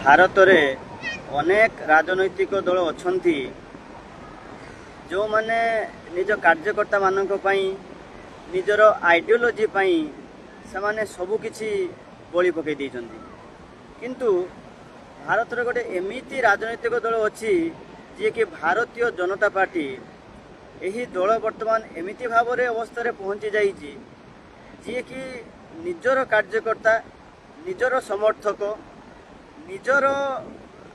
ଭାରତରେ ଅନେକ ରାଜନୈତିକ ଦଳ ଅଛନ୍ତି ଯେଉଁମାନେ ନିଜ କାର୍ଯ୍ୟକର୍ତ୍ତାମାନଙ୍କ ପାଇଁ ନିଜର ଆଇଡିଓଲୋଜି ପାଇଁ ସେମାନେ ସବୁକିଛି ବଳି ପକାଇ ଦେଇଛନ୍ତି। କିନ୍ତୁ ଭାରତରେ ଗୋଟେ ଏମିତି ରାଜନୈତିକ ଦଳ ଅଛି ଯିଏକି ଭାରତୀୟ ଜନତା ପାର୍ଟି। ଏହି ଦଳ ବର୍ତ୍ତମାନ ଏମିତି ଭାବରେ ଅବସ୍ଥାରେ ପହଞ୍ଚି ଯାଇଛି ଯିଏକି ନିଜର କାର୍ଯ୍ୟକର୍ତ୍ତା, ନିଜର ସମର୍ଥକ, ନିଜର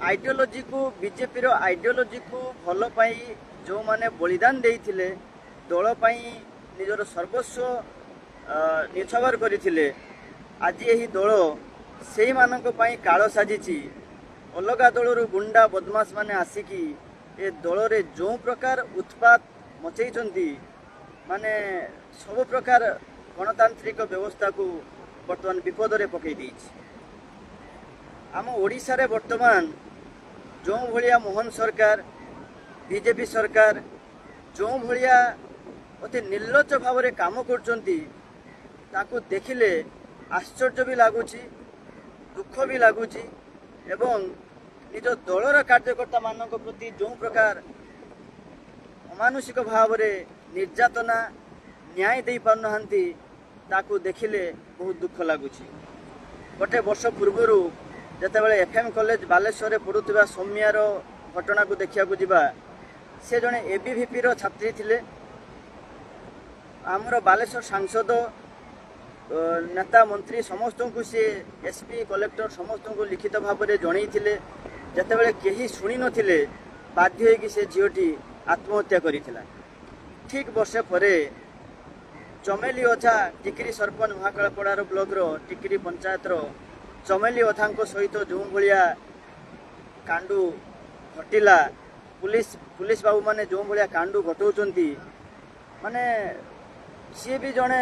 ଆଇଡିଓଲୋଜିକୁ ବିଜେପିର ଆଇଡିଓଲୋଜିକୁ ଭଲ ପାଇ ଯେଉଁମାନେ ବଳିଦାନ ଦେଇଥିଲେ, ଦଳ ପାଇଁ ନିଜର ସର୍ବସ୍ୱ ନିଛାବର କରିଥିଲେ, ଆଜି ଏହି ଦଳ ସେଇମାନଙ୍କ ପାଇଁ କାଳ ସାଜିଛି। ଅଲଗା ଦଳରୁ ଗୁଣ୍ଡା ବଦମାସ ମାନେ ଆସିକି ଏ ଦଳରେ ଯେଉଁ ପ୍ରକାର ଉତ୍ପାତ ମଚେଇଛନ୍ତି, ମାନେ ସବୁ ପ୍ରକାର ଗଣତାନ୍ତ୍ରିକ ବ୍ୟବସ୍ଥାକୁ ବର୍ତ୍ତମାନ ବିପଦରେ ପକାଇ ଦେଇଛି। ଆମ ଓଡ଼ିଶାରେ ବର୍ତ୍ତମାନ ଯେଉଁ ଭଳିଆ ମୋହନ ସରକାର, ବିଜେପି ସରକାର ଯେଉଁ ଭଳିଆ ଅତି ନିର୍ଲଜ୍ଜ ଭାବରେ କାମ କରୁଛନ୍ତି, ତାକୁ ଦେଖିଲେ ଆଶ୍ଚର୍ଯ୍ୟ ବି ଲାଗୁଛି, ଦୁଃଖ ବି ଲାଗୁଛି ଏବଂ ନିଜ ଦଳର କାର୍ଯ୍ୟକର୍ତ୍ତାମାନଙ୍କ ପ୍ରତି ଯେଉଁ ପ୍ରକାର ଅମାନୁଷିକ ଭାବରେ ନିର୍ଯାତନା, ନ୍ୟାୟ ଦେଇପାରୁନାହାନ୍ତି, ତାକୁ ଦେଖିଲେ ବହୁତ ଦୁଃଖ ଲାଗୁଛି। ଗୋଟେ ବର୍ଷ ପୂର୍ବରୁ ଯେତେବେଳେ FM କଲେଜ ବାଲେଶ୍ୱରରେ ପଢ଼ୁଥିବା ସୌମ୍ୟାର ଘଟଣାକୁ ଦେଖିବାକୁ ଯିବା, ସେ ଜଣେ ABVPର ଛାତ୍ରୀ ଥିଲେ। ଆମର ବାଲେଶ୍ୱର ସାଂସଦ, ନେତା, ମନ୍ତ୍ରୀ ସମସ୍ତଙ୍କୁ ସେ SP, କଲେକ୍ଟର ସମସ୍ତଙ୍କୁ ଲିଖିତ ଭାବରେ ଜଣେଇଥିଲେ। ଯେତେବେଳେ କେହି ଶୁଣି ନଥିଲେ, ବାଧ୍ୟ ହୋଇକି ସେ ଝିଅଟି ଆତ୍ମହତ୍ୟା କରିଥିଲା। ଠିକ୍ ବର୍ଷେ ପରେ ଚମେଲି ଅଝା, ଟିକିରି ସରପଞ୍ଚ, ମହାକାଳପଡ଼ାର ବ୍ଲକର ଟିକିରି ପଞ୍ଚାୟତର ଚମେଲି ଅଝାଙ୍କ ସହିତ ଯେଉଁ ଭଳିଆ କାଣ୍ଡୁ ଘଟିଲା, ପୁଲିସ ବାବୁମାନେ ଯେଉଁ ଭଳିଆ କାଣ୍ଡୁ ଘଟାଉଛନ୍ତି, ମାନେ ସିଏ ବି ଜଣେ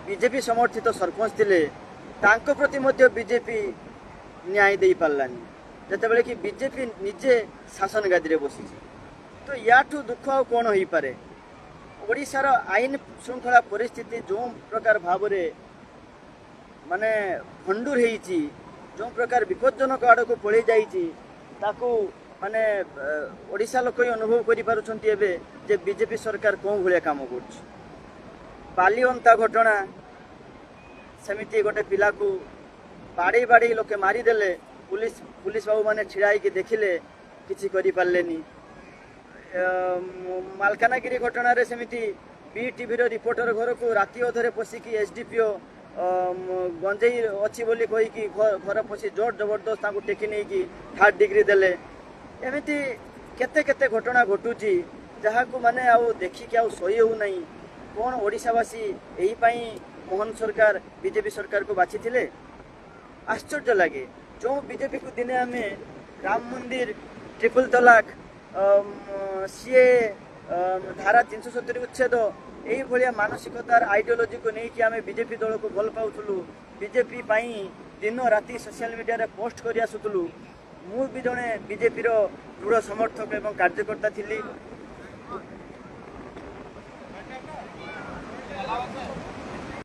ବିଜେପି ସମର୍ଥିତ ସରପଞ୍ଚ ଥିଲେ, ତାଙ୍କ ପ୍ରତି ମଧ୍ୟ ବିଜେପି ନ୍ୟାୟ ଦେଇପାରିଲାନି, ଯେତେବେଳେ କି ବିଜେପି ନିଜେ ଶାସନ ଗାଦିରେ ବସିଛି। ତ ୟାଠୁ ଦୁଃଖ ଆଉ କ'ଣ ହେଇପାରେ? ଓଡ଼ିଶାର ଆଇନ ଶୃଙ୍ଖଳା ପରିସ୍ଥିତି ଯେଉଁ ପ୍ରକାର ଭାବରେ ମାନେ ଭଣ୍ଡୁର ହେଇଛି, ଯେଉଁ ପ୍ରକାର ବିପଜ୍ଜନକ ଆଡ଼କୁ ପଳେଇ ଯାଇଛି, ତାକୁ ମାନେ ଓଡ଼ିଶା ଲୋକ ହିଁ ଅନୁଭବ କରିପାରୁଛନ୍ତି ଏବେ ଯେ ବିଜେପି ସରକାର କେଉଁ ଭଳିଆ କାମ କରୁଛି। ବାଲିଅନ୍ତା ଘଟଣା, ସେମିତି ଗୋଟେ ପିଲାକୁ ବାଡ଼େଇ ଲୋକେ ମାରିଦେଲେ, ପୁଲିସ ବାବୁମାନେ ଛିଡ଼ା ହେଇକି ଦେଖିଲେ, କିଛି କରିପାରିଲେନି। ମାଲକାନଗିରି ଘଟଣାରେ ସେମିତି BTVର ରିପୋର୍ଟର ଘରକୁ ରାତି ଅଧରେ ପଶିକି SDPO ଗଞ୍ଜେଇ ଅଛି ବୋଲି କହିକି ଘର ପଶି ଜୋର ଜବରଦସ୍ତ ତାଙ୍କୁ ଟେକି ନେଇକି 3rd ଡିଗ୍ରୀ ଦେଲେ। ଏମିତି କେତେ କେତେ ଘଟଣା ଘଟୁଛି ଯାହାକୁ ମାନେ ଆଉ ଦେଖିକି ଆଉ ସହି ହେଉନାହିଁ। କ'ଣ ଓଡ଼ିଶାବାସୀ ଏହିପାଇଁ ମୋହନ ସରକାର, ବିଜେପି ସରକାରକୁ ବାଛିଥିଲେ? ଆଶ୍ଚର୍ଯ୍ୟ ଲାଗେ। ଯେଉଁ ବିଜେପିକୁ ଦିନେ ଆମେ ରାମ ମନ୍ଦିର, ଟ୍ରିପଲ ତଲାକ, CA, ଧାରା 370 ଉଚ୍ଛେଦ, ଏଇଭଳିଆ ମାନସିକତାର ଆଇଡିଓଲୋଜିକୁ ନେଇକି ଆମେ ବିଜେପି ଦଳକୁ ଭଲ ପାଉଥିଲୁ, ବିଜେପି ପାଇଁ ଦିନ ରାତି ସୋସିଆଲ ମିଡ଼ିଆରେ ପୋଷ୍ଟ କରି ଆସୁଥିଲୁ। ମୁଁ ବି ଜଣେ ବିଜେପିର ଦୃଢ଼ ସମର୍ଥକ ଏବଂ କାର୍ଯ୍ୟକର୍ତ୍ତା ଥିଲି।